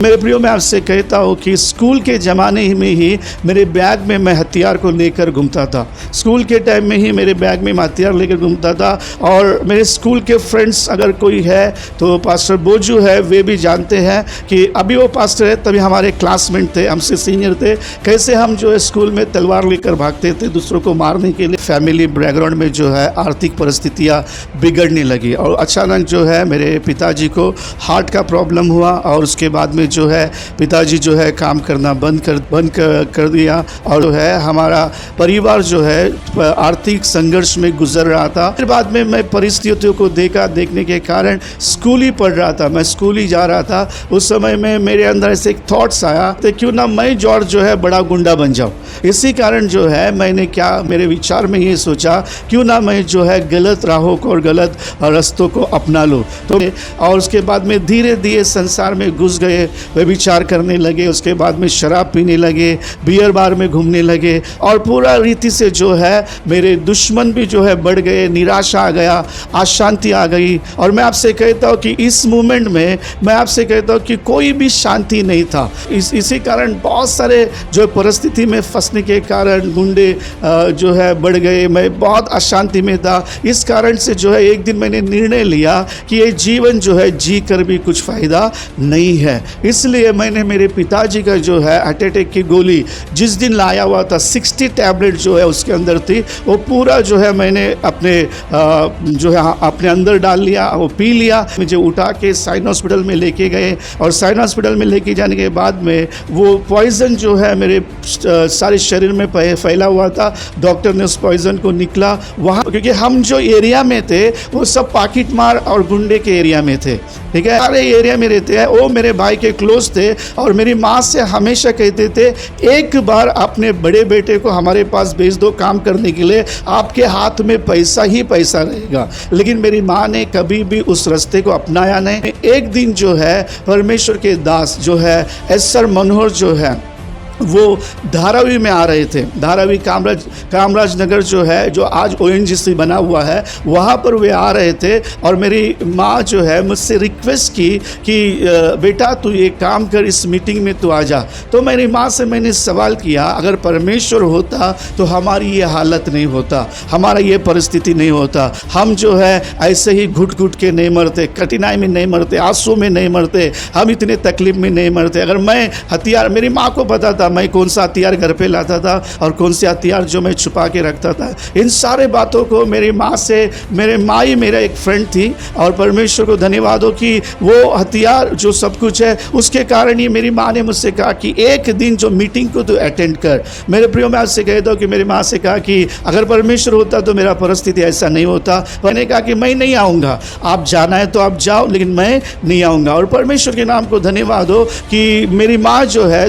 मेरे प्रियो, मैं आपसे कहता हूँ कि स्कूल के ज़माने में ही मेरे बैग में मैं हथियार को लेकर घूमता था। स्कूल के टाइम में ही मेरे बैग में मैं हथियार लेकर घूमता था। और मेरे स्कूल के फ्रेंड्स अगर कोई है तो पास्टर बोजू है, वे भी जानते हैं कि अभी वो पास्टर है, तभी हमारे क्लासमेट थे, हमसे सीनियर थे। कैसे हम जो है स्कूल में तलवार लेकर भागते थे दूसरों को मारने के लिए। फैमिली बैकग्राउंड में जो है आर्थिक परिस्थितियाँ बिगड़ने लगी और अचानक जो है मेरे पिताजी को हार्ट का प्रॉब्लम हुआ और उसके बाद में जो है पिताजी जो है काम करना बंद कर दिया और जो है हमारा परिवार जो है आर्थिक संघर्ष में गुजर रहा था। फिर बाद में मैं परिस्थितियों को देखने के कारण स्कूल ही पढ़ रहा था, मैं स्कूल ही जा रहा था। उस समय में मेरे अंदर ऐसे एक थॉट्स आया तो क्यों ना मैं जॉर्ज जो है बड़ा गुंडा बन जाऊँ। इसी कारण जो है मैंने मेरे विचार में ये सोचा क्यों ना मैं जो है गलत राहों को और गलत रास्तों को अपना लूँ। तो और उसके बाद में धीरे धीरे संसार में घुस गए, विचार करने लगे। उसके बाद में शराब पीने लगे, बियर बार में घूमने लगे और पूरा रीति से जो है मेरे दुश्मन भी जो है बढ़ गए, निराशा आ गया, अशांति आ गई। और मैं आपसे कहता हूँ कि इस मोमेंट में मैं आपसे कहता हूँ कि कोई भी शांति नहीं था। इसी कारण बहुत सारे जो परिस्थिति में फंसने के कारण गुंडे जो है बढ़ गए, मैं बहुत अशांति में था। इस कारण से जो है एक दिन मैंने निर्णय लिया कि ये जीवन जो है जी कर भी कुछ फ़ायदा नहीं है। इसलिए मैंने मेरे पिताजी का जो है हार्ट अटैक की गोली जिस दिन लाया हुआ था 60 टैबलेट जो है उसके अंदर थी, वो पूरा जो है मैंने जो है अपने अंदर डाल लिया, वो पी लिया। मुझे उठा के साइन हॉस्पिटल में लेके गए और साइन हॉस्पिटल में लेके जाने के बाद में वो पॉइज़न जो है मेरे सारे शरीर में फैला हुआ था। डॉक्टर ने उस पॉइज़न को निकला वहाँ, क्योंकि हम जो एरिया में थे वो सब पाकिट मार और गुंडे के एरिया में थे, ठीक है, सारे एरिया में रहते हैं। वो मेरे भाई के क्लोज थे और मेरी माँ से हमेशा कहते थे एक बार अपने बड़े बेटे को हमारे पास भेज दो काम करने के लिए, आपके हाथ में पैसा ही पैसा रहेगा। लेकिन मेरी माँ ने कभी भी उस रास्ते को अपनाया नहीं। एक दिन जो है परमेश्वर के दास जो है एसआर मनोहर जो है वो धारावी में आ रहे थे। धारावी कामराज नगर जो है, जो आज ONGC बना हुआ है, वहाँ पर वे आ रहे थे और मेरी माँ जो है मुझसे रिक्वेस्ट की कि बेटा तू ये काम कर, इस मीटिंग में तू आ जा। तो मेरी माँ से मैंने सवाल किया अगर परमेश्वर होता तो हमारी ये हालत नहीं होता, हमारा ये परिस्थिति नहीं होता, हम जो है ऐसे ही घुट घुट के नहीं मरते, कठिनाई में नहीं मरते, आंसू में नहीं मरते, हम इतने तकलीफ में नहीं मरते। अगर मैं हथियार, मेरी माँ को पता था मैं कौन सा हथियार घर पे लाता था और कौन से हथियार जो मैं छुपा के रखता था। इन सारे बातों को मेरी माँ से, मेरे माँ ही मेरा एक फ्रेंड थी और परमेश्वर को धन्यवाद हो कि वो हथियार जो सब कुछ है उसके कारण ही मेरी माँ ने मुझसे कहा कि एक दिन जो मीटिंग को तो अटेंड कर। मेरे प्रियो, मैं आपसे कहता हूँ कि मेरी माँ से कहा कि अगर परमेश्वर होता तो मेरा परिस्थिति ऐसा नहीं होता। मैंने कहा कि मैं नहीं आऊँगा, आप जाना है तो आप जाओ, लेकिन मैं नहीं आऊँगा। और परमेश्वर के नाम को धन्यवाद हो कि मेरी माँ जो है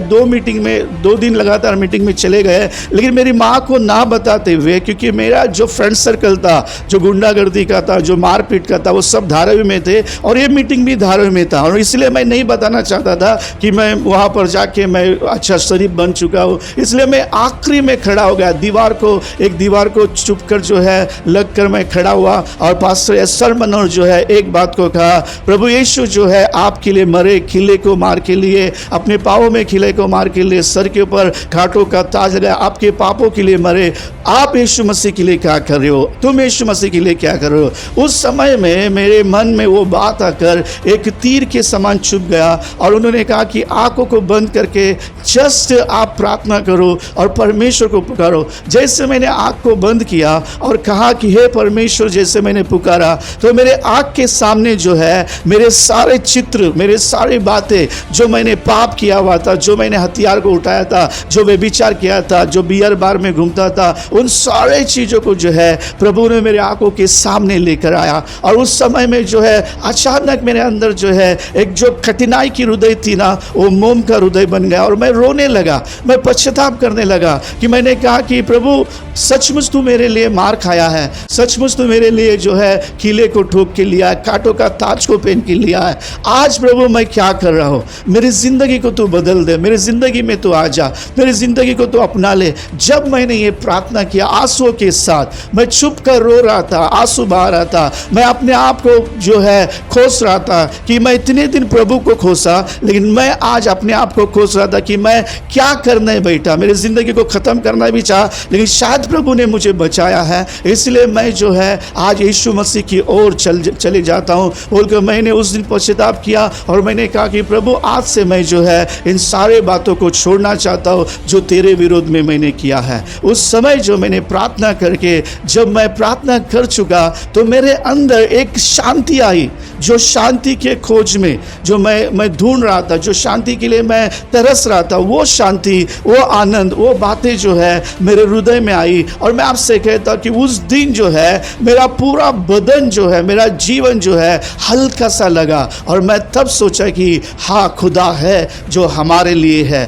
2 दिन लगातार मीटिंग में चले गए, लेकिन मेरी माँ को ना बताते हुए, क्योंकि मेरा जो फ्रेंड सर्कल था, जो गुंडागर्दी का था, जो मारपीट का था, वो सब धारावी में थे और ये मीटिंग भी धारावी में था। और इसलिए मैं नहीं बताना चाहता था कि मैं वहाँ पर जाके मैं अच्छा शरीफ बन चुका हूँ। इसलिए मैं आखिरी में खड़ा हो गया, एक दीवार को चुप कर जो है लग कर मैं खड़ा हुआ और पास्टर एसआर मनोहर जो है एक बात को कहा, प्रभु यीशु जो है आपके लिए मरे, खिले को मार के लिए, अपने पाँवों में खिले को मार के लिए, सर के ऊपर घाटों का ताज लगाया, आपके पापों के लिए मरे। आप यीशु मसीह के लिए क्या कर रहे हो? तुम यीशु मसीह के लिए क्या कर रहे हो? उस समय में मेरे मन में वो बात आकर एक तीर के समान चुभ गया और उन्होंने कहा कि आंखों को बंद करके जस्ट आप प्रार्थना करो और परमेश्वर को पुकारो। जैसे मैंने आंख को बंद किया और कहा कि हे परमेश्वर, जैसे मैंने पुकारा तो मेरे आंख के सामने जो है मेरे सारे चित्र, मेरे सारी बातें, जो मैंने पाप किया हुआ था, जो मैंने हथियार को उठाया था, जो व्यभिचार किया था, जो बियर बार में घूमता था, उन सारे चीज़ों को जो है प्रभु ने मेरे आंखों के सामने लेकर आया। और उस समय में जो है अचानक मेरे अंदर जो है एक जो कठिनाई की हृदय थी ना, वो मोम का हृदय बन गया और मैं रोने लगा, मैं पश्चाताप करने लगा कि मैंने कहा कि प्रभु सचमुच तू मेरे लिए मार खाया है, सचमुच तू मेरे लिए जो है किले को ठोक के लिया है, कांटों का ताज को पहन के लिया है। आज प्रभु मैं क्या कर रहा हूँ? मेरी जिंदगी को तू बदल दे, मेरी जिंदगी में तू तो आ जा, मेरी ज़िंदगी को तो अपना ले। जब मैंने ये प्रार्थना किया आंसुओं के साथ, मैं छुप कर रो रहा था, आंसू बहा रहा था, मैं अपने आप को जो है खोस रहा था कि मैं इतने दिन प्रभु को खोसा, लेकिन मैं आज अपने आप को खोस रहा था कि मैं क्या करने बैठा। मेरी ज़िंदगी को ख़त्म करना भी चाहा, लेकिन शायद प्रभु ने मुझे बचाया है, इसलिए मैं जो है आज यीशु मसीह की ओर चले जाता हूँ बोलकर मैंने उस दिन पश्चाताप किया और मैंने कहा कि प्रभु आज से मैं जो है इन सारे बातों को छोड़ना चाहता हूँ जो तेरे विरोध में मैंने किया है। उस समय जो मैंने प्रार्थना करके जब मैं प्रार्थना कर चुका तो मेरे अंदर एक शांति आई, जो शांति के खोज में जो मैं ढूंढ रहा था, जो शांति के लिए मैं तरस रहा था, वो शांति, वो आनंद, वो बातें जो है मेरे हृदय में आई। और मैं आपसे कहता कि उस दिन जो है मेरा पूरा बदन जो है, मेरा जीवन जो है हल्का सा लगा और मैं तब सोचा कि हाँ खुदा है जो हमारे लिए है।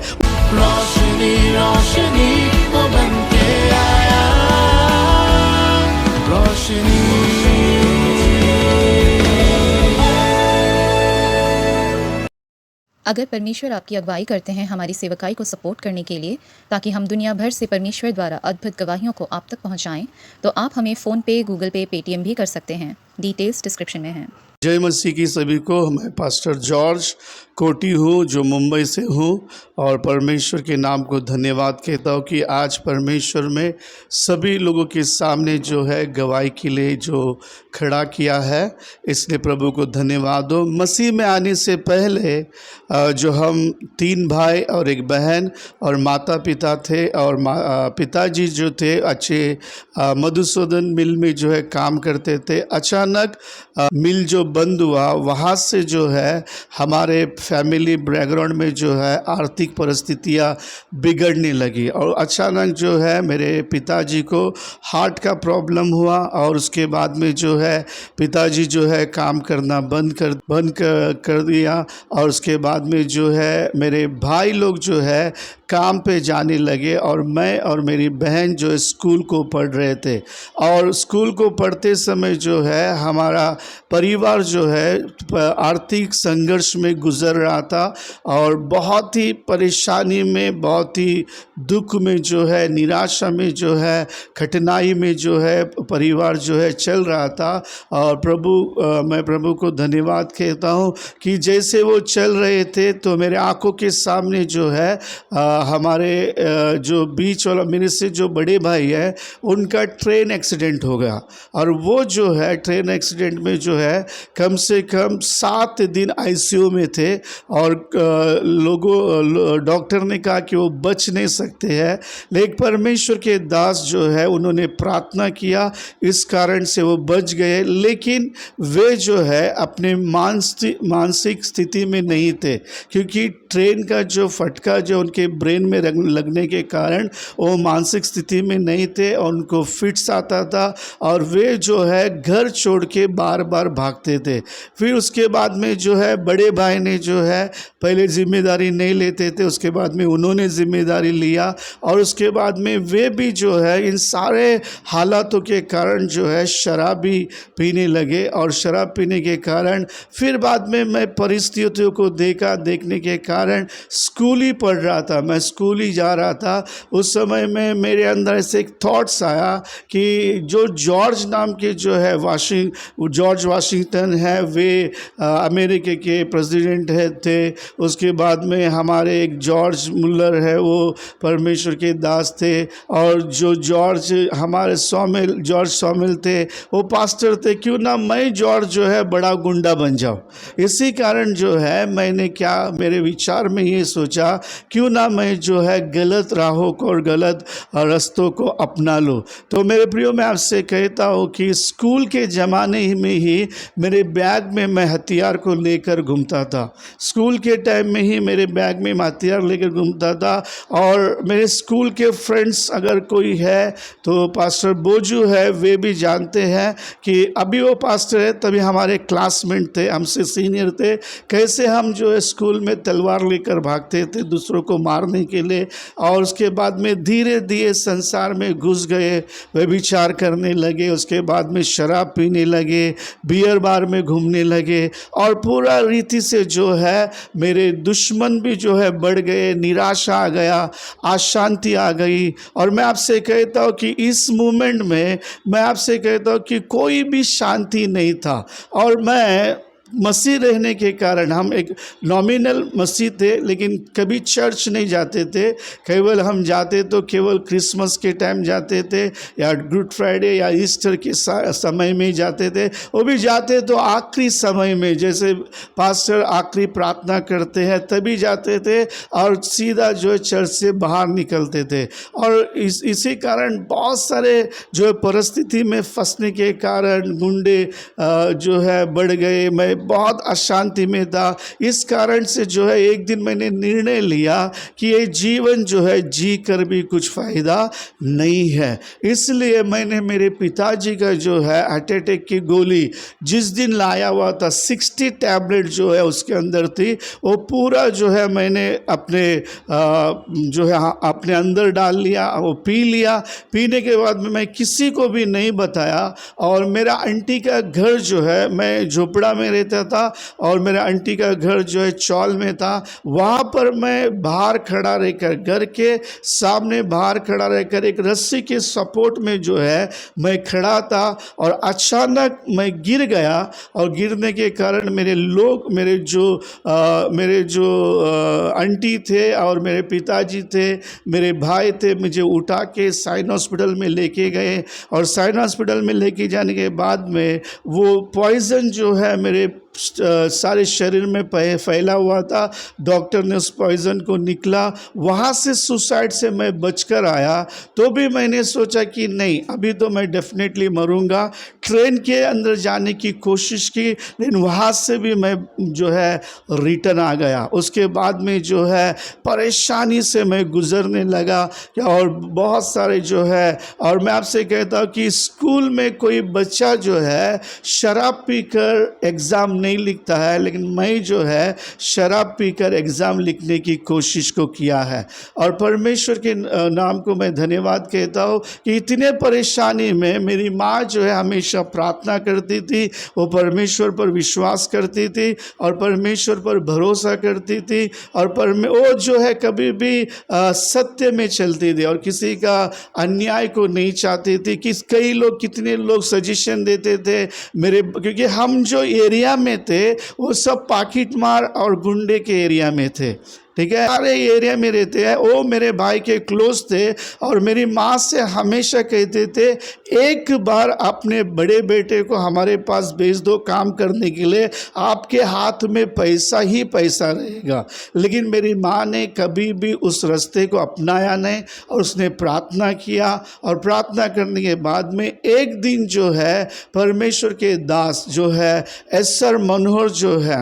रोशनी रोशनी वो बन के आया, रोशनी। अगर परमेश्वर आपकी अगुवाई करते हैं हमारी सेवकाई को सपोर्ट करने के लिए, ताकि हम दुनिया भर से परमेश्वर द्वारा अद्भुत गवाहियों को आप तक पहुंचाएं, तो आप हमें फ़ोन पे, गूगल पे, पेटीएम भी कर सकते हैं। डिटेल्स डिस्क्रिप्शन में हैं। जय मसीह की सभी को। मैं पास्टर जॉर्ज कोटी हूँ जो मुंबई से हूँ और परमेश्वर के नाम को धन्यवाद कहता हूँ कि आज परमेश्वर में सभी लोगों के सामने जो है गवाही के लिए जो खड़ा किया है, इसलिए प्रभु को धन्यवाद हो। मसीह में आने से पहले जो हम 3 भाई और 1 बहन और माता पिता थे और पिताजी जो थे अच्छे मधुसूदन मिल में जो है काम करते थे। अचानक मिल जो बंद हुआ, वहाँ से जो है हमारे फैमिली बैकग्राउंड में जो है आर्थिक परिस्थितियाँ बिगड़ने लगी और अचानक जो है मेरे पिताजी को हार्ट का प्रॉब्लम हुआ और उसके बाद में जो है पिताजी जो है काम करना बंद कर दिया और उसके बाद में जो है मेरे भाई लोग जो है काम पे जाने लगे और मैं और मेरी बहन जो स्कूल को पढ़ रहे थे और स्कूल को पढ़ते समय जो है हमारा परिवार जो है आर्थिक संघर्ष में गुजर रहा था और बहुत ही परेशानी में, बहुत ही दुख में जो है, निराशा में जो है, कठिनाई में जो है परिवार जो है चल रहा था। और मैं प्रभु को धन्यवाद कहता हूँ कि जैसे वो चल रहे थे तो मेरे आंखों के सामने जो है हमारे जो बीच वाला मेरे से जो बड़े भाई है उनका ट्रेन एक्सीडेंट हो गया और वो जो है ट्रेन एक्सीडेंट में जो है कम से कम 7 दिन आईसीयू में थे और डॉक्टर ने कहा कि वो बच नहीं सकते हैं, लेकिन परमेश्वर के दास जो है उन्होंने प्रार्थना किया, इस कारण से वो बच गए। लेकिन वे जो है अपने मानसिक स्थिति में नहीं थे क्योंकि ट्रेन का जो फटका जो उनके ब्रेन में लगने के कारण वो मानसिक स्थिति में नहीं थे और उनको फिट्स आता था और वे जो है घर छोड़ के बार बार भागते थे। फिर उसके बाद में जो है बड़े भाई ने जो है पहले जिम्मेदारी नहीं लेते थे, उसके बाद में उन्होंने जिम्मेदारी लिया और उसके बाद में वे भी जो है इन सारे हालातों के कारण जो है शराब भी पीने लगे और शराब पीने के कारण फिर बाद में मैं परिस्थितियों को देखने के कारण स्कूल ही पढ़ रहा था, मैं स्कूल ही जा रहा था। उस समय में मेरे अंदर ऐसे एक थॉट्स आया कि जो जॉर्ज नाम के जो है जॉर्ज वाशिंगटन है, वे अमेरिका के प्रेसिडेंट थे। उसके बाद में हमारे एक जॉर्ज मुल्लर है, वो परमेश्वर के दास थे और जो हमारे जॉर्ज सॉमिल थे वो पास्टर थे। क्यों ना मैं जॉर्ज जो है बड़ा गुंडा बन जाऊं। इसी कारण जो है मैंने मेरे विचार में ये सोचा क्यों ना मैं जो है गलत राहों को और गलत रास्तों को अपना लूँ। तो मेरे प्रियो मैं आपसे कहता हूँ कि स्कूल के ज़माने में ही मेरे बैग में मैं हथियार को लेकर घूमता था। स्कूल के टाइम में ही मेरे बैग में मैं हथियार लेकर घूमता था और मेरे स्कूल के फ्रेंड्स अगर कोई है तो पास्टर बोजू है, वे भी जानते हैं कि अभी वो पास्टर है, तभी हमारे क्लासमेट थे, हमसे सीनियर थे। कैसे हम जो है स्कूल में तलवार लेकर भागते थे दूसरों को मारने सुधारने के लिए। और उसके बाद में धीरे धीरे संसार में घुस गए, व्यभिचार करने लगे, उसके बाद में शराब पीने लगे, बियर बार में घूमने लगे, और पूरा रीति से जो है मेरे दुश्मन भी जो है बढ़ गए, निराशा आ गया, अशांति आ गई। और मैं आपसे कहता हूँ कि इस मोमेंट में मैं आपसे कहता हूँ कि कोई भी शांति नहीं था। और मैं मसीह रहने के कारण, हम एक नॉमिनल मसीह थे लेकिन कभी चर्च नहीं जाते थे। केवल हम जाते तो केवल क्रिसमस के टाइम जाते थे, या गुड फ्राइडे या ईस्टर के समय में जाते थे। वो भी जाते तो आखिरी समय में, जैसे पास्टर आखिरी प्रार्थना करते हैं तभी जाते थे, और सीधा जो है चर्च से बाहर निकलते थे। और इसी कारण बहुत सारे जो है परिस्थिति में फंसने के कारण गुंडे जो है बढ़ गए, मैं बहुत अशांति में था। इस कारण से जो है एक दिन मैंने निर्णय लिया कि ये जीवन जो है जी कर भी कुछ फ़ायदा नहीं है। इसलिए मैंने मेरे पिताजी का जो है हार्ट अटैक की गोली जिस दिन लाया हुआ था, 60 टैबलेट जो है उसके अंदर थी, वो पूरा जो है मैंने अपने जो है अपने अंदर डाल लिया, वो पी लिया। पीने के बाद में मैं किसी को भी नहीं बताया। और मेरा आंटी का घर जो है, मैं झोपड़ा में रहता था और मेरा आंटी का घर जो है चौल में था। वहाँ पर मैं बाहर खड़ा रहकर, घर के सामने बाहर खड़ा रहकर एक रस्सी के सपोर्ट में जो है मैं खड़ा था, और अचानक मैं गिर गया। और गिरने के कारण मेरे जो आंटी थे और मेरे पिताजी थे, मेरे भाई थे, मुझे उठा के साइन हॉस्पिटल में लेके गए। और साइन हॉस्पिटल में लेके जाने के बाद में वो पॉइज़न जो है मेरे सारे शरीर में फैला हुआ था। डॉक्टर ने उस पॉइज़न को निकला, वहाँ से सुसाइड से मैं बचकर आया। तो भी मैंने सोचा कि नहीं, अभी तो मैं डेफिनेटली मरूंगा। ट्रेन के अंदर जाने की कोशिश की, लेकिन वहाँ से भी मैं जो है रिटर्न आ गया। उसके बाद में जो है परेशानी से मैं गुजरने लगा, और बहुत सारे जो है, और मैं आपसे कहता हूँ कि स्कूल में कोई बच्चा जो है शराब पीकर एग्ज़ाम नहीं लिखता है, लेकिन मैं जो है शराब पीकर एग्ज़ाम लिखने की कोशिश को किया है। और परमेश्वर के नाम को मैं धन्यवाद कहता हूँ कि इतने परेशानी में मेरी माँ जो है हमेशा प्रार्थना करती थी, वो परमेश्वर पर विश्वास करती थी और परमेश्वर पर भरोसा करती थी, और वो जो है कभी भी सत्य में चलती थी और किसी का अन्याय को नहीं चाहती थी। कितने लोग सजेशन देते थे क्योंकि हम जो एरिया में थे वो सब पाकिट मार और गुंडे के एरिया में थे, ठीक है, सारे एरिया में रहते हैं। वो मेरे भाई के क्लोज थे, और मेरी माँ से हमेशा कहते थे एक बार अपने बड़े बेटे को हमारे पास भेज दो काम करने के लिए, आपके हाथ में पैसा ही पैसा रहेगा। लेकिन मेरी माँ ने कभी भी उस रास्ते को अपनाया नहीं, और उसने प्रार्थना किया, और प्रार्थना करने के बाद में एक दिन जो है परमेश्वर के दास जो है एसआर मनोहर जो है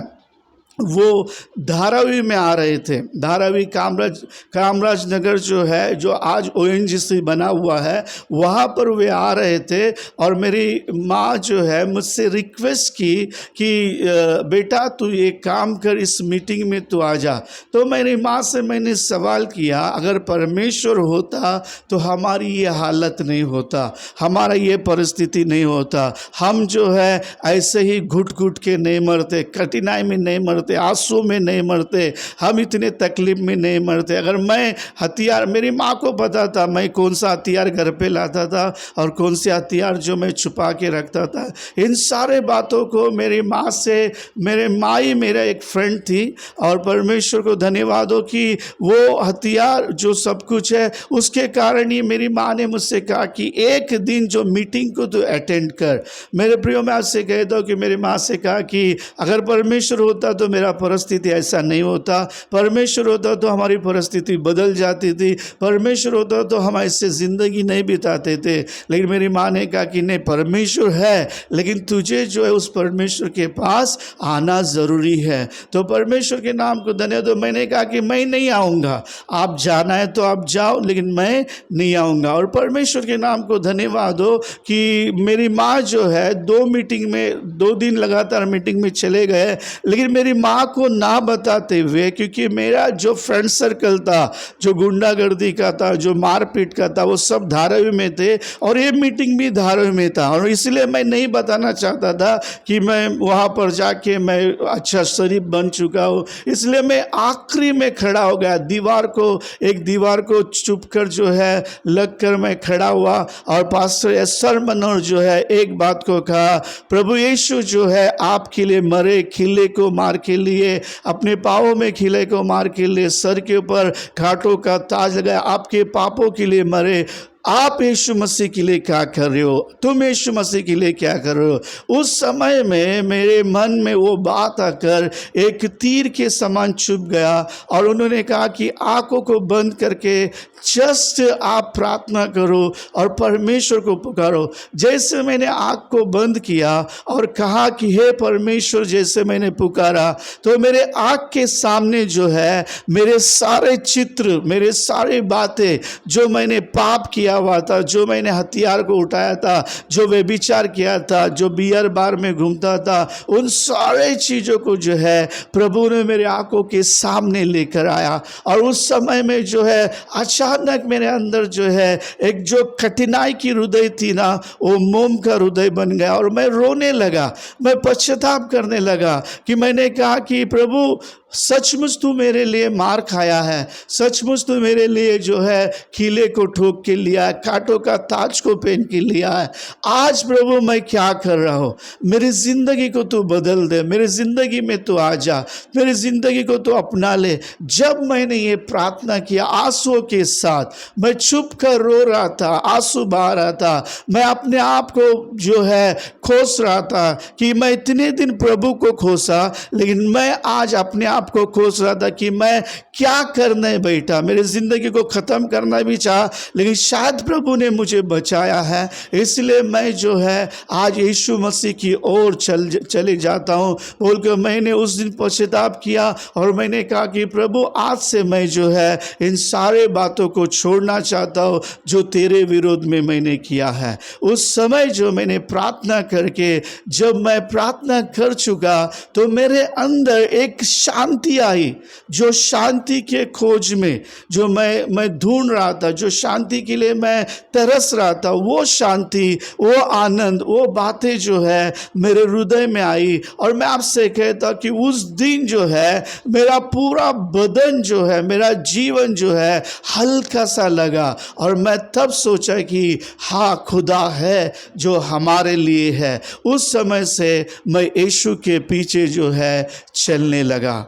वो धारावी में आ रहे थे। धारावी कामराज नगर जो है, जो आज ONGC बना हुआ है, वहाँ पर वे आ रहे थे। और मेरी माँ जो है मुझसे रिक्वेस्ट की कि बेटा तू ये काम कर, इस मीटिंग में तू आ जा। तो मेरी माँ से मैंने सवाल किया, अगर परमेश्वर होता तो हमारी ये हालत नहीं होता, हमारा ये परिस्थिति नहीं होता, हम जो है ऐसे ही घुट घुट के नहीं मरते, कठिनाई में नहीं मरते, आंसू में नहीं मरते, हम इतने तकलीफ में नहीं मरते। अगर मैं हथियार, मेरी माँ को पता था मैं कौन सा हथियार घर पे लाता था और कौन से हथियार जो मैं छुपा के रखता था। इन सारे बातों को मेरी माँ से, मेरे माँ ही मेरा एक फ्रेंड थी, और परमेश्वर को धन्यवाद हो कि वो हथियार जो सब कुछ है उसके कारण ही मेरी माँ ने मुझसे कहा कि एक दिन जो मीटिंग को तो अटेंड कर। मेरे प्रियो, मैं आपसे कहता हूँ कि मेरी माँ से कहा कि अगर परमेश्वर होता तो मेरा परिस्थिति ऐसा नहीं होता, परमेश्वर होता तो हमारी परिस्थिति बदल जाती थी, परमेश्वर होता तो हम ऐसे ज़िंदगी नहीं बिताते थे। लेकिन मेरी माँ ने कहा कि नहीं, परमेश्वर है, लेकिन तुझे जो है उस परमेश्वर के पास आना ज़रूरी है। तो परमेश्वर के नाम को धन्यवाद। तो मैंने कहा कि मैं नहीं आऊँगा, आप जाना है तो आप जाओ, लेकिन मैं नहीं आऊँगा। और परमेश्वर के नाम को धन्यवाद हो कि मेरी माँ जो है 2 दिन लगातार मीटिंग में चले गए, लेकिन मेरी माँ को ना बताते हुए, क्योंकि मेरा जो फ्रेंड सर्कल था, जो गुंडागर्दी का था, जो मारपीट का था, वो सब धारावी में थे और ये मीटिंग भी धारावी में था, और इसलिए मैं नहीं बताना चाहता था कि मैं वहाँ पर जाके मैं अच्छा शरीफ बन चुका हूँ। इसलिए मैं आखिरी में खड़ा हो गया, एक दीवार को चुप कर जो है लग कर मैं खड़ा हुआ, और पास्टर एसर मनोहर जो है एक बात को कहा, प्रभु यीशु जो है आपके लिए मरे, खिले को मार के लिए, अपने पाँवों में खिले को मार के लिए, सर के ऊपर घाटों का ताज लगाया, आपके पापों के लिए मरे। आप यीशु मसीह के लिए क्या कर रहे हो? तुम यीशु मसीह के लिए क्या कर रहे हो? उस समय में मेरे मन में वो बात आकर एक तीर के समान चुभ गया, और उन्होंने कहा कि आंखों को बंद करके जस्ट आप प्रार्थना करो और परमेश्वर को पुकारो। जैसे मैंने आँख को बंद किया और कहा कि हे परमेश्वर, जैसे मैंने पुकारा तो मेरे आँख के सामने जो है मेरे सारे चित्र, मेरे सारी बातें, जो मैंने पाप किया हुआ था, जो मैंने हथियार को उठाया था, जो व्यभिचार किया था, जो बियर बार में घूमता था, उन सारे चीज़ों को जो है प्रभु ने मेरे आँखों के सामने लेकर आया। और उस समय में जो है अचानक मेरे अंदर जो है एक जो कठिनाई की हृदय थी ना, वो मोम का हृदय बन गया, और मैं रोने लगा, मैं पश्चाताप करने लगा कि मैंने कहा कि प्रभु सचमुच तू मेरे लिए मार खाया है, सचमुच तू मेरे लिए जो है खीले को ठोक के लिया है, कांटों का ताज को पहन के लिया है। आज प्रभु मैं क्या कर रहा हूँ? मेरी ज़िंदगी को तू बदल दे, मेरी ज़िंदगी में तू आ जा, मेरी ज़िंदगी को तू अपना ले। जब मैंने ये प्रार्थना किया आंसुओं के साथ, मैं चुप कर रो रहा था, आंसू बहा रहा था, मैं अपने आप को जो है खोस रहा था कि मैं इतने दिन प्रभु को खोसा, लेकिन मैं आज अपने आप को खोस रहा था कि मैं क्या करने बैठा। मेरी ज़िंदगी को ख़त्म करना भी चाहा, लेकिन शायद प्रभु ने मुझे बचाया है, इसलिए मैं जो है आज यीशु मसीह की ओर चले जाता हूँ बोलकर मैंने उस दिन पश्चाताप किया, और मैंने कहा कि प्रभु आज से मैं जो है इन सारे बातों को छोड़ना चाहता हूँ जो तेरे विरोध में मैंने किया है। उस समय जो मैंने प्रार्थना करके, जब मैं प्रार्थना कर चुका तो मेरे अंदर एक शांति आई, जो शांति के खोज में जो मैं ढूंढ रहा था, जो शांति के लिए मैं तरस रहा था, वो शांति, वो आनंद, वो बातें जो है मेरे हृदय में आई। और मैं आपसे कहता कि उस दिन जो है मेरा पूरा बदन जो है, मेरा जीवन जो है हल्का सा लगा, और मैं तब सोचा कि हाँ, खुदा है जो हमारे लिए है। उस समय से मैं यीशु के पीछे जो है चलने लगा।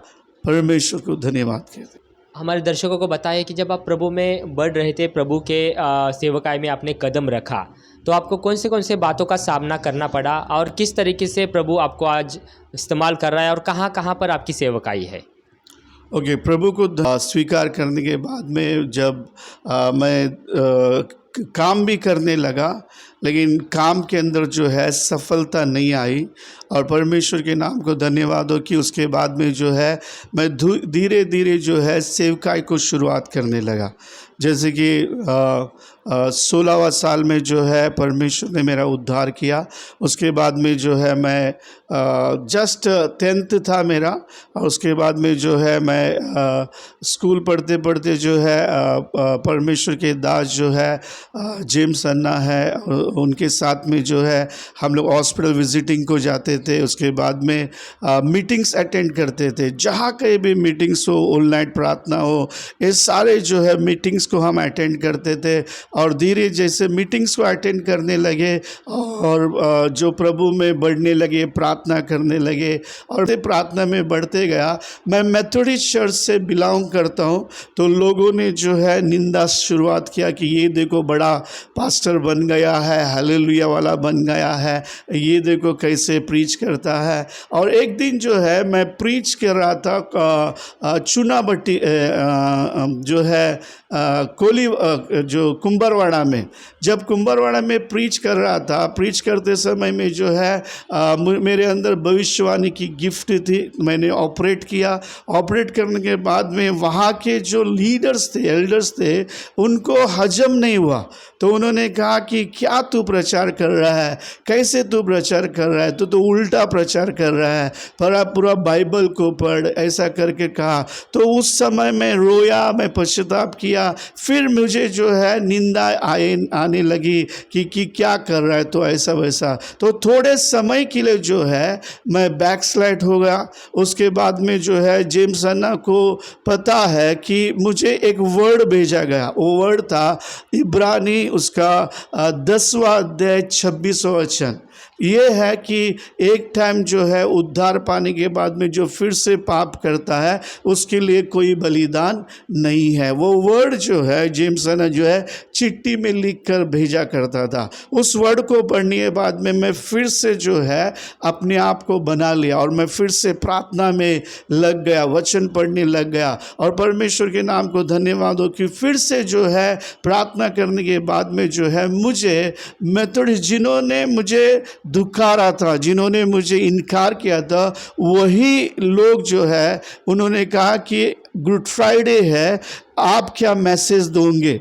परमेश्वर को धन्यवाद कहते। हमारे दर्शकों को बताइए कि जब आप प्रभु में बढ़ रहे थे, प्रभु के सेवकाई में आपने कदम रखा, तो आपको कौन से बातों का सामना करना पड़ा, और किस तरीके से प्रभु आपको आज इस्तेमाल कर रहा है, और कहाँ कहाँ पर आपकी सेवकाई है? ओके, प्रभु को स्वीकार करने के बाद में जब मैं काम भी करने लगा, लेकिन काम के अंदर जो है सफलता नहीं आई, और परमेश्वर के नाम को धन्यवाद हो कि उसके बाद में जो है मैं धीरे धीरे जो है सेवकाई को शुरुआत करने लगा। जैसे कि 16वां साल में जो है परमेश्वर ने मेरा उद्धार किया। उसके बाद में जो है मैं जस्ट 10th था मेरा, और उसके बाद में जो है मैं स्कूल पढ़ते पढ़ते जो है परमेश्वर के दास जो है जेम्स अन्ना है, उनके साथ में जो है हम लोग हॉस्पिटल विजिटिंग को जाते थे। उसके बाद में मीटिंग्स अटेंड करते थे, जहाँ कहीं भी मीटिंग्स हो, ऑनलाइन प्रार्थना हो, ये सारे जो है मीटिंग्स को हम अटेंड करते थे। और धीरे जैसे मीटिंग्स को अटेंड करने लगे और जो प्रभु में बढ़ने लगे, प्रार्थना करने लगे, और प्रार्थना में बढ़ते गया। मैं मेथोडिस्ट चर्च से बिलोंग करता हूँ, तो लोगों ने जो है निंदा शुरुआत किया कि ये देखो बड़ा पास्टर बन गया है, हालेलुया वाला बन गया है, ये देखो कैसे प्रीच करता है। और एक दिन जो है मैं प्रीच कर रहा था चुनाभट्टी जो है कोली जो कुंभरवाड़ा में, जब कुंभरवाड़ा में प्रीच कर रहा था, प्रीच करते समय में जो है मेरे अंदर भविष्यवाणी की गिफ्ट थी। मैंने ऑपरेट किया। ऑपरेट करने के बाद में वहाँ के जो लीडर्स थे, एल्डर्स थे, उनको हजम नहीं हुआ, तो उन्होंने कहा कि क्या तू प्रचार कर रहा है, कैसे तू प्रचार कर रहा है, तू तो उल्टा प्रचार कर रहा है, पूरा बाइबल को पढ़, ऐसा करके कहा। तो उस समय मैं रोया, मैं पश्चाताप किया। फिर मुझे जो है निंदा आने लगी कि क्या कर रहा है, तो ऐसा वैसा। तो थोड़े समय के लिए जो है मैं बैकस्लाइड हो गया। उसके बाद में जो है जेम्स अन्ना को पता है कि मुझे एक वर्ड भेजा गया। वो वर्ड था इब्रानी उसका 10वां अध्याय 26वां वचन। ये है कि एक टाइम जो है उद्धार पाने के बाद में जो फिर से पाप करता है उसके लिए कोई बलिदान नहीं है। वो वर्ड जो है जेम्स अन्ना जो है चिट्ठी में लिख कर भेजा करता था। उस वर्ड को पढ़ने के बाद में मैं फिर से जो है अपने आप को बना लिया और मैं फिर से प्रार्थना में लग गया, वचन पढ़ने लग गया। और परमेश्वर के नाम को धन्यवाद हो कि फिर से जो है प्रार्थना करने के बाद में जो है मुझे मेथोडिस्ट जिन्होंने मुझे दुखारा था, जिन्होंने मुझे इनकार किया था, वही लोग जो है उन्होंने कहा कि गुड फ्राइडे है, आप क्या मैसेज दोगे।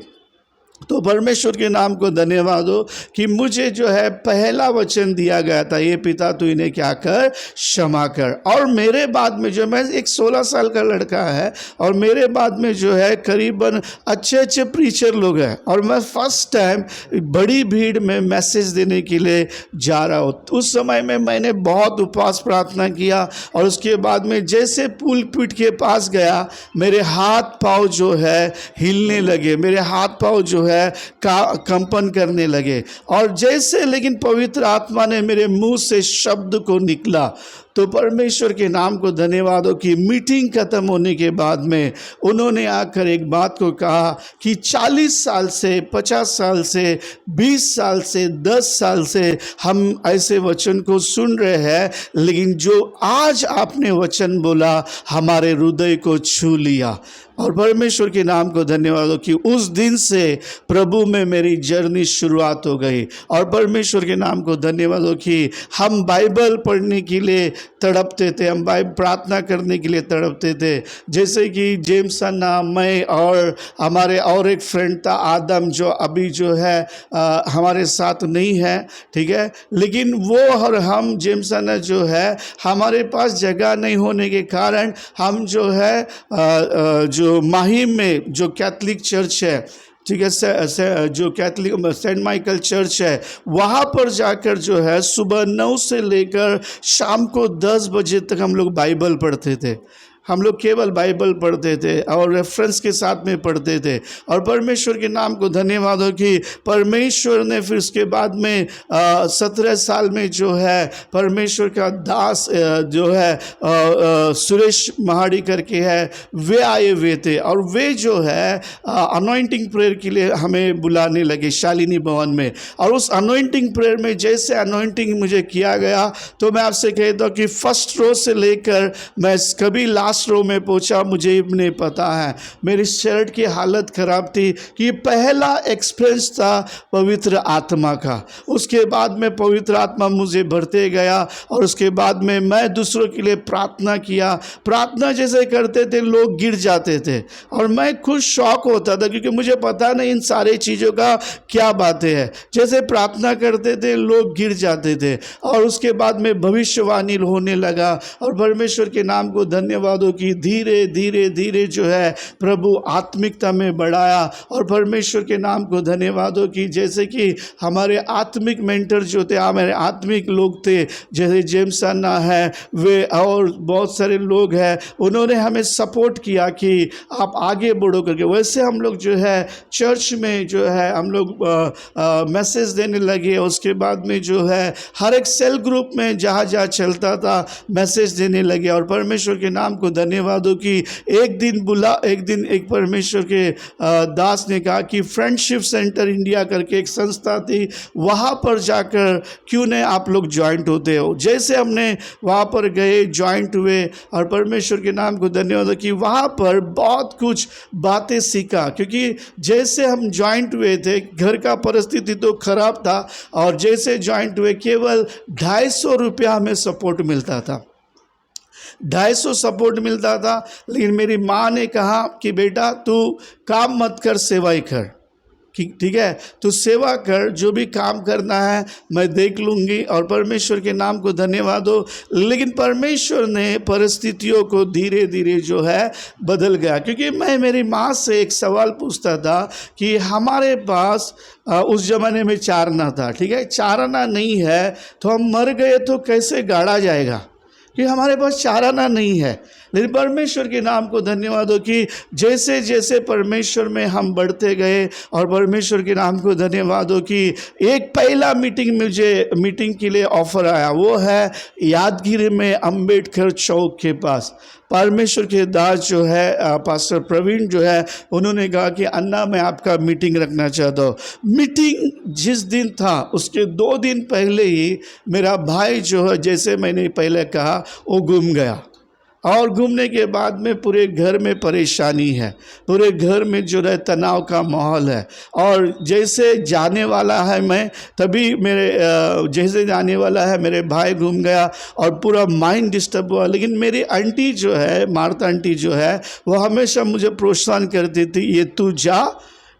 तो परमेश्वर के नाम को धन्यवाद हो कि मुझे जो है पहला वचन दिया गया था, ये पिता तू इन्हें क्या कर, क्षमा कर। और मेरे बाद में जो मैं एक 16 साल का लड़का है और मेरे बाद में जो है करीबन अच्छे अच्छे प्रीचर लोग हैं और मैं फर्स्ट टाइम बड़ी भीड़ में मैसेज देने के लिए जा रहा हूँ। उस समय में मैंने बहुत उपवास प्रार्थना किया और उसके बाद में जैसे पुलपिट के पास गया मेरे हाथ पाँव जो है हिलने लगे, मेरे हाथ पाँव जो है कंपन करने लगे। और जैसे लेकिन पवित्र आत्मा ने मेरे मुंह से शब्द को निकला तो परमेश्वर के नाम को धन्यवाद हो कि मीटिंग खत्म होने के बाद में उन्होंने आकर एक बात को कहा कि 40 साल से, 50 साल से, 20 साल से, 10 साल से हम ऐसे वचन को सुन रहे हैं, लेकिन जो आज आपने वचन बोला हमारे हृदय को छू लिया। और परमेश्वर के नाम को धन्यवाद हो कि उस दिन से प्रभु में मेरी जर्नी शुरुआत हो गई। और परमेश्वर के नाम को धन्यवाद हो कि हम बाइबल पढ़ने के लिए तड़पते थे, हम बाइबल प्रार्थना करने के लिए तड़पते थे। जैसे कि जेम्स अन्ना, मैं और हमारे और एक फ्रेंड था आदम, जो अभी जो है हमारे साथ नहीं है, ठीक है, लेकिन वो और हम जेम्स अन्ना जो है हमारे पास जगह नहीं होने के कारण हम जो है जो माहिम में जो कैथलिक चर्च है, ठीक है, जो कैथलिक सेंट माइकल चर्च है, वहाँ पर जाकर जो है सुबह 9 से लेकर शाम को 10 बजे तक हम लोग बाइबल पढ़ते थे। हम लोग केवल बाइबल पढ़ते थे और रेफरेंस के साथ में पढ़ते थे। और परमेश्वर के नाम को धन्यवाद हो कि परमेश्वर ने फिर उसके बाद में 17 साल में जो है परमेश्वर का दास जो है सुरेश महाड़ी करके है, वे आए हुए थे और वे जो है अनॉइंटिंग प्रेयर के लिए हमें बुलाने लगे शालिनी भवन में। और उस अनॉइंटिंग प्रेयर में जैसे अनॉइंटिंग मुझे किया गया तो मैं आपसे कहता हूँ कि फर्स्ट रो से लेकर मैं कभी लास्ट रो में पहुंचा मुझे नहीं पता है। मेरी शर्ट की हालत ख़राब थी कि पहला एक्सपीरियंस था पवित्र आत्मा का। उसके बाद में पवित्र आत्मा मुझे भरते गया और उसके बाद में मैं दूसरों के लिए प्रार्थना किया। प्रार्थना जैसे करते थे लोग गिर जाते थे और मैं खुद शॉक होता था क्योंकि मुझे पता नहीं इन सारी चीज़ों का क्या बातें हैं। जैसे प्रार्थना करते थे लोग गिर जाते थे और उसके बाद में भविष्यवाणी होने लगा। और परमेश्वर के नाम को धन्यवाद हो कि धीरे धीरे धीरे जो है प्रभु आत्मिकता में बढ़ाया। और परमेश्वर के नाम को धन्यवाद हो कि जैसे कि हमारे आत्मिक मेंटर जो थे, हमारे आत्मिक लोग थे, जैसे जेम्स अन्ना है, वे और बहुत सारे लोग हैं, उन्होंने हमें सपोर्ट किया कि आप आगे बढ़ो करके। वैसे हम लोग जो है चर्च में जो है हम लोग मैसेज देने लगे। उसके बाद में जो है हर एक सेल ग्रुप में जहाँ जहाँ चलता था मैसेज देने लगे। और परमेश्वर के नाम को धन्यवाद हो कि एक दिन एक परमेश्वर के दास ने कहा कि फ्रेंडशिप सेंटर इंडिया करके एक संस्था थी, वहाँ पर जाकर क्यों नहीं आप लोग ज्वाइंट होते हो। जैसे हमने वहाँ पर गए, ज्वाइंट हुए और परमेश्वर के नाम को धन्यवाद हो कि वहाँ पर बहुत कुछ बातें सीखा। क्योंकि जैसे हम ज्वाइंट हुए थे घर का परिस्थिति तो खराब था और जैसे ज्वाइंट हुए केवल 250 रुपया हमें सपोर्ट मिलता था, 250 सपोर्ट मिलता था। लेकिन मेरी माँ ने कहा कि बेटा तू काम मत कर, सेवाई कर। ठीक है, तो सेवा कर, जो भी काम करना है मैं देख लूँगी और परमेश्वर के नाम को धन्यवाद हो। लेकिन परमेश्वर ने परिस्थितियों को धीरे धीरे जो है बदल गया, क्योंकि मैं मेरी माँ से एक सवाल पूछता था कि हमारे पास उस ज़माने में चारना था, ठीक है, चारना नहीं है तो हम मर गए तो कैसे गाड़ा जाएगा, कि हमारे पास चाराना नहीं है। लेकिन परमेश्वर के नाम को धन्यवाद हो कि जैसे जैसे परमेश्वर में हम बढ़ते गए, और परमेश्वर के नाम को धन्यवाद हो कि एक पहला मीटिंग के लिए ऑफ़र आया, वो है यादगिरी में अंबेडकर चौक के पास। परमेश्वर के दास जो है पास्टर प्रवीण जो है, उन्होंने कहा कि अन्ना मैं आपका मीटिंग रखना चाहता हूँ। मीटिंग जिस दिन था उसके 2 दिन पहले ही मेरा भाई जो है, जैसे मैंने पहले कहा, वो गुम गया। और घूमने के बाद में पूरे घर में परेशानी है, पूरे घर में जो है तनाव का माहौल है। और जैसे जाने वाला है मैं, तभी जैसे जाने वाला है मेरे भाई घूम गया और पूरा माइंड डिस्टर्ब हुआ। लेकिन मेरी आंटी जो है, मार्ता आंटी जो है, वो हमेशा मुझे प्रोत्साहन करती थी, ये तू जा,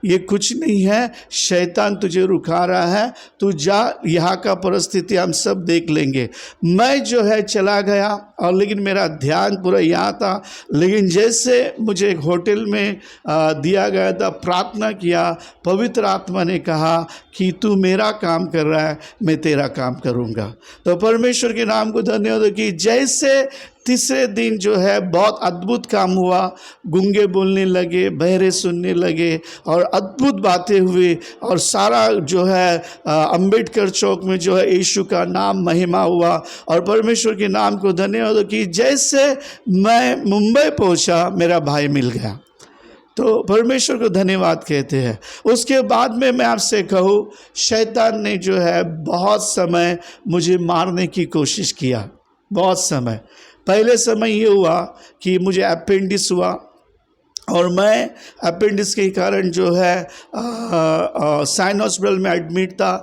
ये कुछ नहीं है, शैतान तुझे रुका रहा है, तू जा, यहाँ का परिस्थिति हम सब देख लेंगे। मैं जो है चला गया, और लेकिन मेरा ध्यान पूरा यहाँ था। लेकिन जैसे मुझे एक होटल में दिया गया था, प्रार्थना किया, पवित्र आत्मा ने कहा कि तू मेरा काम कर रहा है, मैं तेरा काम करूँगा। तो परमेश्वर के नाम को धन्यवाद कि जैसे तीसरे दिन जो है बहुत अद्भुत काम हुआ, गूंगे बोलने लगे, बहरे सुनने लगे, और अद्भुत बातें हुई, और सारा जो है अंबेडकर चौक में जो है यीशु का नाम महिमा हुआ। और परमेश्वर के नाम को धन्यवाद कि जैसे मैं मुंबई पहुंचा, मेरा भाई मिल गया। तो परमेश्वर को धन्यवाद कहते हैं। उसके बाद में मैं आपसे कहूँ, शैतान ने जो है बहुत समय मुझे मारने की कोशिश किया, बहुत समय। पहले समय ये हुआ कि मुझे अपेंडिक्स हुआ, और मैं अपेंडिक्स के कारण जो है साइन हॉस्पिटल में एडमिट था।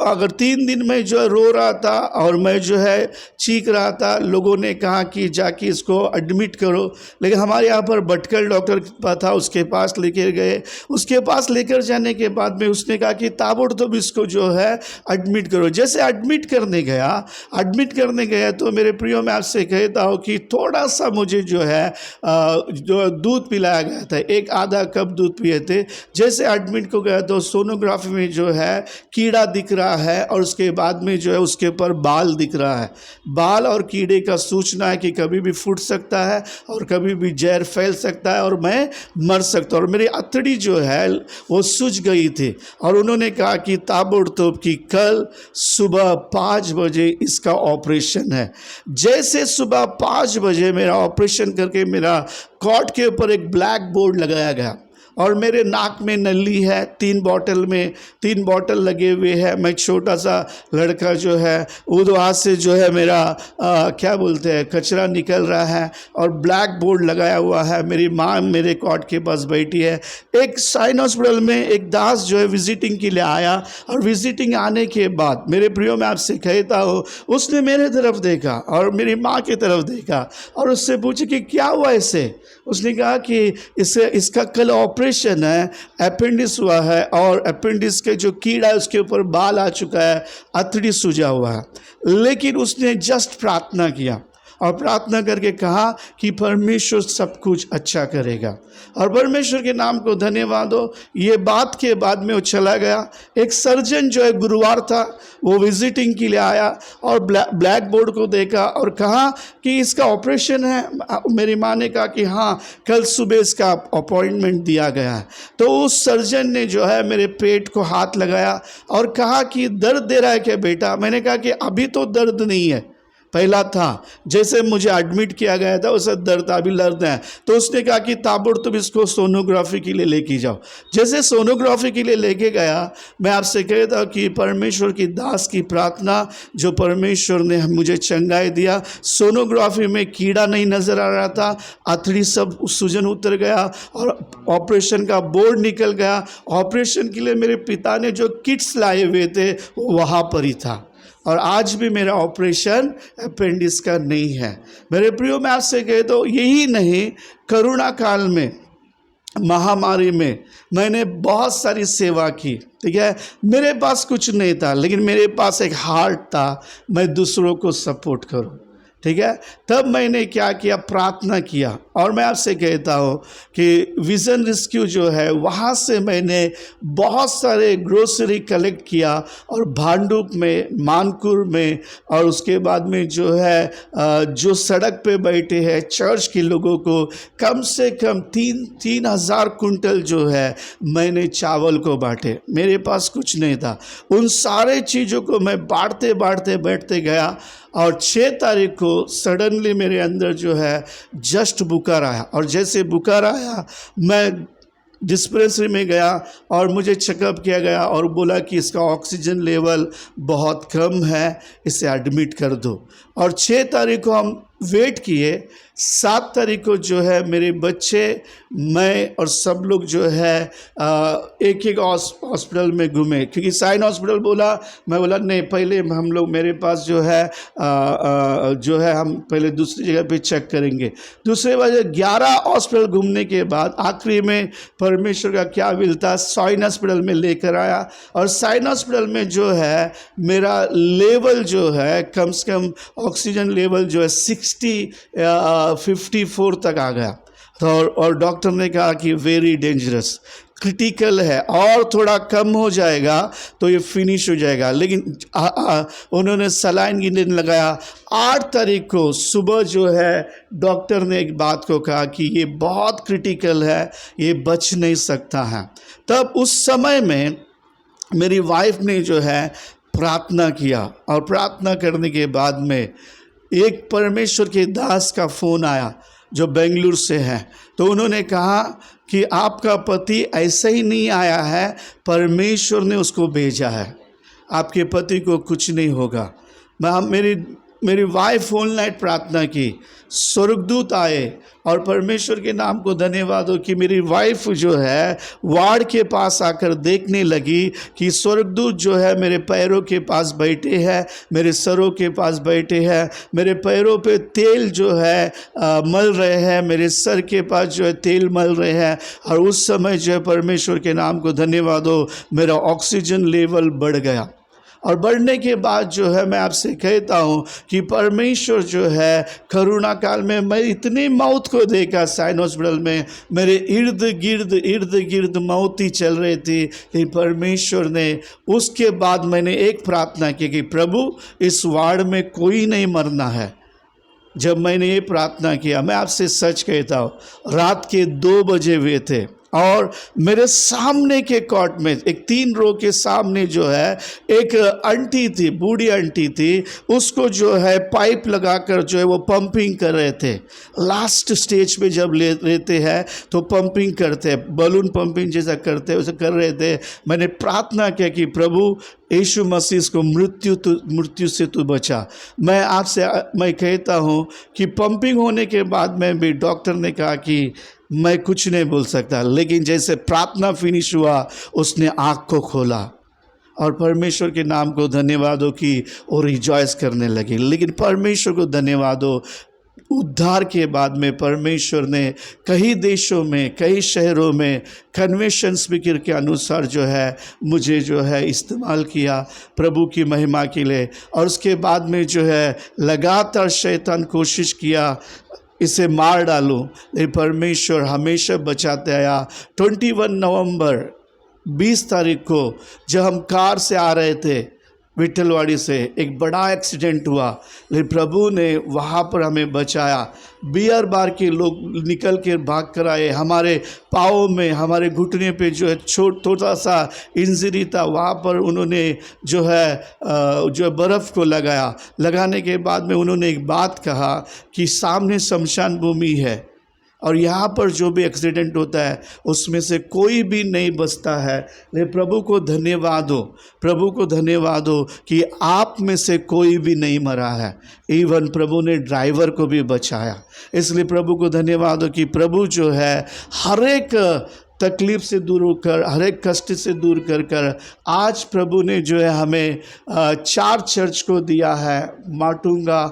अगर 3 दिन में जो रो रहा था और मैं जो है चीख रहा था। लोगों ने कहा कि जाके इसको एडमिट करो, लेकिन हमारे यहाँ पर भटकल डॉक्टर था, उसके पास लेकर गए। उसके पास लेकर जाने के बाद में उसने कहा कि ताबड़तोड़ इसको जो है एडमिट करो। जैसे एडमिट करने गया तो मेरे प्रियो में आपसे कहता हूँ कि थोड़ा सा मुझे जो है जो दूध पिलाया गया था, 1 आधा कप दूध पिए थे। जैसे एडमिट को गया तो सोनोग्राफी में जो है कीड़ा दिख रहा है, और उसके बाद में जो है उसके ऊपर बाल दिख रहा है। बाल और कीड़े का सूचना है कि कभी भी फूट सकता है और कभी भी जहर फैल सकता है और मैं मर सकता हूँ। और मेरी अतड़ी जो है वो सूज गई थी, और उन्होंने कहा कि ताबड़तोड़ कि कल सुबह 5 बजे इसका ऑपरेशन है। जैसे सुबह 5 बजे मेरा ऑपरेशन करके मेरा कॉट के ऊपर एक ब्लैक बोर्ड लगाया गया, और मेरे नाक में नली है, 3 बॉटल लगे हुए हैं। मैं छोटा सा लड़का जो है, वहाँ से जो है मेरा क्या बोलते हैं, कचरा निकल रहा है, और ब्लैक बोर्ड लगाया हुआ है। मेरी माँ मेरे कॉट के पास बैठी है। एक साइन हॉस्पिटल में एक दास जो है विजिटिंग के लिए आया, और विजिटिंग आने के बाद मेरे प्रियो में आपसे कहता हूँ, उसने मेरे तरफ देखा और मेरी माँ की तरफ देखा, और उससे पूछे कि क्या हुआ इसे। उसने कहा कि इसका कल ऑपरेशन है, अपेंडिक्स हुआ है, और अपेंडिक्स के जो कीड़ा है उसके ऊपर बाल आ चुका है, अतड़ी सूजा हुआ है। लेकिन उसने जस्ट प्रार्थना किया, और प्रार्थना करके कहा कि परमेश्वर सब कुछ अच्छा करेगा। और परमेश्वर के नाम को धन्यवाद हो। ये बात के बाद में वो चला गया। एक सर्जन जो है गुरुवार था, वो विजिटिंग के लिए आया और ब्लैक बोर्ड को देखा और कहा कि इसका ऑपरेशन है। मेरी माँ ने कहा कि हाँ, कल सुबह इसका अपॉइंटमेंट दिया गया है। तो उस सर्जन ने जो है मेरे पेट को हाथ लगाया और कहा कि दर्द दे रहा है क्या बेटा। मैंने कहा कि अभी तो दर्द नहीं है, पहला था जैसे मुझे एडमिट किया गया था उसे दर्द, अभी दर्द है। तो उसने कहा कि ताबड़तोड़ इसको सोनोग्राफी के लिए लेके जाओ। जैसे सोनोग्राफी के लिए लेके गया, मैं आपसे कहता कि परमेश्वर की दास की प्रार्थना, जो परमेश्वर ने मुझे चंगाई दिया। सोनोग्राफी में कीड़ा नहीं नज़र आ रहा था, अतड़ी सब सूजन उतर गया और ऑपरेशन का बोर्ड निकल गया। ऑपरेशन के लिए मेरे पिता ने जो किट्स लाए हुए थे वो वहाँ पर ही था, और आज भी मेरा ऑपरेशन अपेंडिक्स का नहीं है। मेरे प्रियो में आपसे कहे तो यही नहीं, कोरोना काल में महामारी में मैंने बहुत सारी सेवा की, ठीक है। मेरे पास कुछ नहीं था, लेकिन मेरे पास एक हार्ट था, मैं दूसरों को सपोर्ट करूं, ठीक है। तब मैंने क्या किया, प्रार्थना किया। और मैं आपसे कहता हूँ कि विज़न रेस्क्यू जो है, वहाँ से मैंने बहुत सारे ग्रोसरी कलेक्ट किया और भांडुप में, मानकुर में, और उसके बाद में जो है जो सड़क पे बैठे हैं चर्च के लोगों को कम से कम 3,000 कुंटल जो है मैंने चावल को बांटे। मेरे पास कुछ नहीं था, उन सारे चीज़ों को मैं बांटते बांटते बैठते गया। और 6 तारीख को सडनली मेरे अंदर जो है जस्ट बुखार आया, और जैसे बुखार आया मैं डिस्पेंसरी में गया और मुझे चेकअप किया गया और बोला कि इसका ऑक्सीजन लेवल बहुत कम है, इसे एडमिट कर दो। और 6 तारीख को हम वेट किए। 7 तारीख को जो है मेरे बच्चे, मैं और सब लोग जो है एक एक हॉस्पिटल में घूमे, क्योंकि साइन हॉस्पिटल बोला, मैं बोला नहीं, पहले हम लोग, मेरे पास जो है हम पहले दूसरी जगह पे चेक करेंगे। दूसरे वजह 11 हॉस्पिटल घूमने के बाद आखिरी में परमेश्वर का क्या विल था, साइन हॉस्पिटल में लेकर आया। और साइन हॉस्पिटल में जो है मेरा लेवल जो है कम से कम ऑक्सीजन लेवल जो है 54 तक आ गया। और डॉक्टर ने कहा कि वेरी डेंजरस, क्रिटिकल है, और थोड़ा कम हो जाएगा तो ये फिनिश हो जाएगा। लेकिन उन्होंने सलाइन गिनने लगाया। 8 तारीख को सुबह जो है डॉक्टर ने एक बात को कहा कि ये बहुत क्रिटिकल है, ये बच नहीं सकता है। तब उस समय में मेरी वाइफ ने जो है प्रार्थना किया, और प्रार्थना करने के बाद में एक परमेश्वर के दास का फ़ोन आया जो बेंगलुरु से है। तो उन्होंने कहा कि आपका पति ऐसे ही नहीं आया है, परमेश्वर ने उसको भेजा है, आपके पति को कुछ नहीं होगा। मेरी वाइफ होल नाइट प्रार्थना की, स्वर्गदूत आए, और परमेश्वर के नाम को धन्यवाद हो कि मेरी वाइफ जो है वार्ड के पास आकर देखने लगी कि स्वर्गदूत जो है मेरे पैरों के पास बैठे हैं, मेरे सरों के पास बैठे हैं, मेरे पैरों पे तेल जो है मल रहे हैं, मेरे सर के पास जो है तेल मल रहे हैं। और उस समय जो है परमेश्वर के नाम को धन्यवाद हो, मेरा ऑक्सीजन लेवल बढ़ गया। और बढ़ने के बाद जो है मैं आपसे कहता हूँ कि परमेश्वर जो है करुणा काल में, मैं इतनी मौत को देखा साइन हॉस्पिटल में, मेरे इर्द गिर्द मौत ही चल रही थी, लेकिन परमेश्वर ने, उसके बाद मैंने एक प्रार्थना की कि प्रभु इस वार्ड में कोई नहीं मरना है। जब मैंने ये प्रार्थना किया, मैं आपसे सच कहता हूँ, रात के 2 बजे हुए थे, और मेरे सामने के कॉट में, एक 3 रो के सामने जो है एक आंटी थी, बूढ़ी आंटी थी, उसको जो है पाइप लगाकर जो है वो पंपिंग कर रहे थे। लास्ट स्टेज पे जब लेते हैं तो पंपिंग करते हैं, बलून पंपिंग जैसा करते हैं, उसे कर रहे थे। मैंने प्रार्थना किया कि प्रभु यीशु मसीह को मृत्यु से तू बचा। मैं कहता हूँ कि पंपिंग होने के बाद में भी डॉक्टर ने कहा कि मैं कुछ नहीं बोल सकता, लेकिन जैसे प्रार्थना फिनिश हुआ उसने आँख को खोला, और परमेश्वर के नाम को धन्यवाद हो कि वो रिजॉइस करने लगी। लेकिन परमेश्वर को धन्यवाद हो, उद्धार के बाद में परमेश्वर ने कई देशों में, कई शहरों में कन्वेंशन स्पीकर के अनुसार जो है मुझे जो है इस्तेमाल किया प्रभु की महिमा के लिए। और उसके बाद में जो है लगातार शैतान कोशिश किया इसे मार डालूं, लेकिन परमेश्वर हमेशा बचाते आया। 21 नवंबर 20 तारीख को जब हम कार से आ रहे थे विठलवाड़ी से, एक बड़ा एक्सीडेंट हुआ, लेकिन प्रभु ने वहाँ पर हमें बचाया। बियर बार के लोग निकल कर भाग कर आए, हमारे पाँव में, हमारे घुटने पे जो है थोड़ा सा इंजरी था, वहाँ पर उन्होंने जो है बर्फ़ को लगाने के बाद में उन्होंने एक बात कहा कि सामने शमशान भूमि है, और यहाँ पर जो भी एक्सीडेंट होता है उसमें से कोई भी नहीं बचता है। लेकिन प्रभु को धन्यवाद हो, प्रभु को धन्यवाद हो कि आप में से कोई भी नहीं मरा है। इवन प्रभु ने ड्राइवर को भी बचाया। इसलिए प्रभु को धन्यवाद हो कि प्रभु जो है हर एक तकलीफ़ से दूर होकर, हर एक कष्ट से दूर कर आज प्रभु ने जो है हमें 4 चर्च को दिया है, माटुंगा,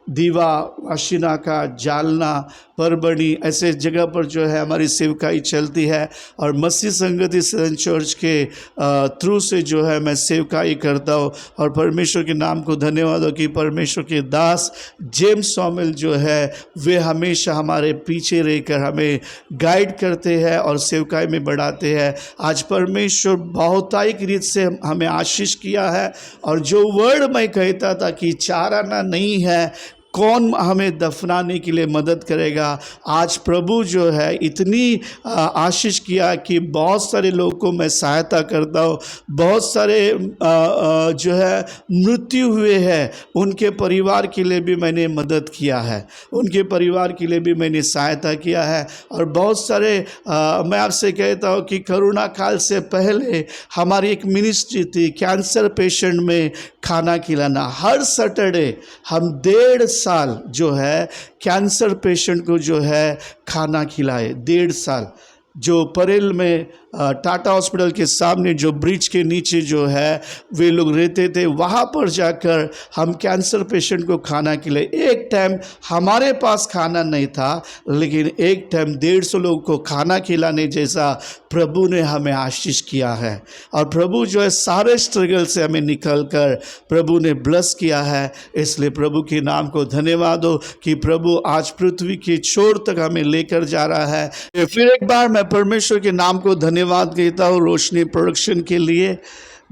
दीवा, वाशिनाका, जालना, परबणी ऐसे जगह पर जो है हमारी सेवकाई चलती है। और मसीह संगति सदन चर्च के थ्रू से जो है मैं सेवकाई करता हूँ। और परमेश्वर के नाम को धन्यवाद हो कि परमेश्वर के दास जेम्स सॉमिल जो है वे हमेशा हमारे पीछे रहकर हमें गाइड करते हैं और सेवकाई में बढ़ाते हैं। आज परमेश्वर बहुतायिक रीत से हमें आशीष किया है। और जो वर्ड मैं कहता था कि चाराना नहीं है, कौन हमें दफनाने के लिए मदद करेगा, आज प्रभु जो है इतनी आशीष किया कि बहुत सारे लोगों को मैं सहायता करता हूँ। बहुत सारे जो है मृत्यु हुए हैं, उनके परिवार के लिए भी मैंने मदद किया है, उनके परिवार के लिए भी मैंने सहायता किया है। और बहुत सारे मैं आपसे कहता हूँ कि कोरोना काल से पहले हमारी एक मिनिस्ट्री थी कैंसर पेशेंट में खाना खिलाना। हर सैटरडे हम 1.5 साल जो है कैंसर पेशेंट को जो है खाना खिलाए। 1.5 साल जो परेल में टाटा हॉस्पिटल के सामने जो ब्रिज के नीचे जो है वे लोग रहते थे, वहाँ पर जाकर हम कैंसर पेशेंट को खाना खिलाए। एक टाइम हमारे पास खाना नहीं था, लेकिन एक टाइम 150 लोगों को खाना खिलाने जैसा प्रभु ने हमें आशीष किया है। और प्रभु जो है सारे स्ट्रगल से हमें निकल कर प्रभु ने ब्लेस किया है। इसलिए प्रभु के नाम को धन्यवाद हो कि प्रभु आज पृथ्वी के छोर तक हमें लेकर जा रहा है। फिर एक बार मैं परमेश्वर के नाम को धन्यवाद कहता हूँ रोशनी प्रोडक्शन के लिए,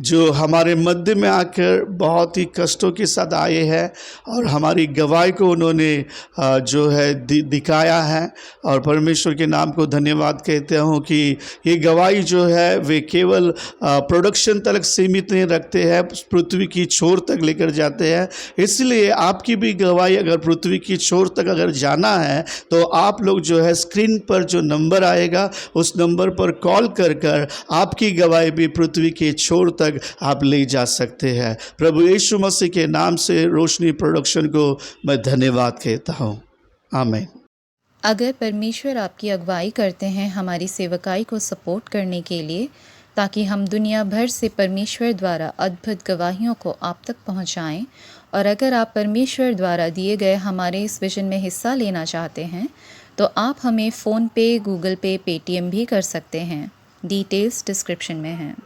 जो हमारे मध्य में आकर बहुत ही कष्टों के साथ आए हैं और हमारी गवाही को उन्होंने जो है दिखाया है। और परमेश्वर के नाम को धन्यवाद कहते हूँ कि ये गवाही जो है वे केवल प्रोडक्शन तक सीमित नहीं रखते हैं, पृथ्वी की छोर तक लेकर जाते हैं। इसलिए आपकी भी गवाही अगर पृथ्वी की छोर तक अगर जाना है तो आप लोग जो है स्क्रीन पर जो नंबर आएगा उस नंबर पर कॉल कर आपकी गवाही भी पृथ्वी के छोर तक आप ले जा सकते हैं। प्रभु यीशु मसीह के नाम से रोशनी प्रोडक्शन को मैं धन्यवाद कहता हूँ। आमीन। अगर परमेश्वर आपकी अगुवाई करते हैं हमारी सेवकाई को सपोर्ट करने के लिए, ताकि हम दुनिया भर से परमेश्वर द्वारा अद्भुत गवाहियों को आप तक पहुंचाएं, और अगर आप परमेश्वर द्वारा दिए गए हमारे इस विजन में हिस्सा लेना चाहते हैं तो आप हमें फ़ोन पे, गूगल पे, पेटीएम भी कर सकते हैं। डिटेल्स डिस्क्रिप्शन में हैं।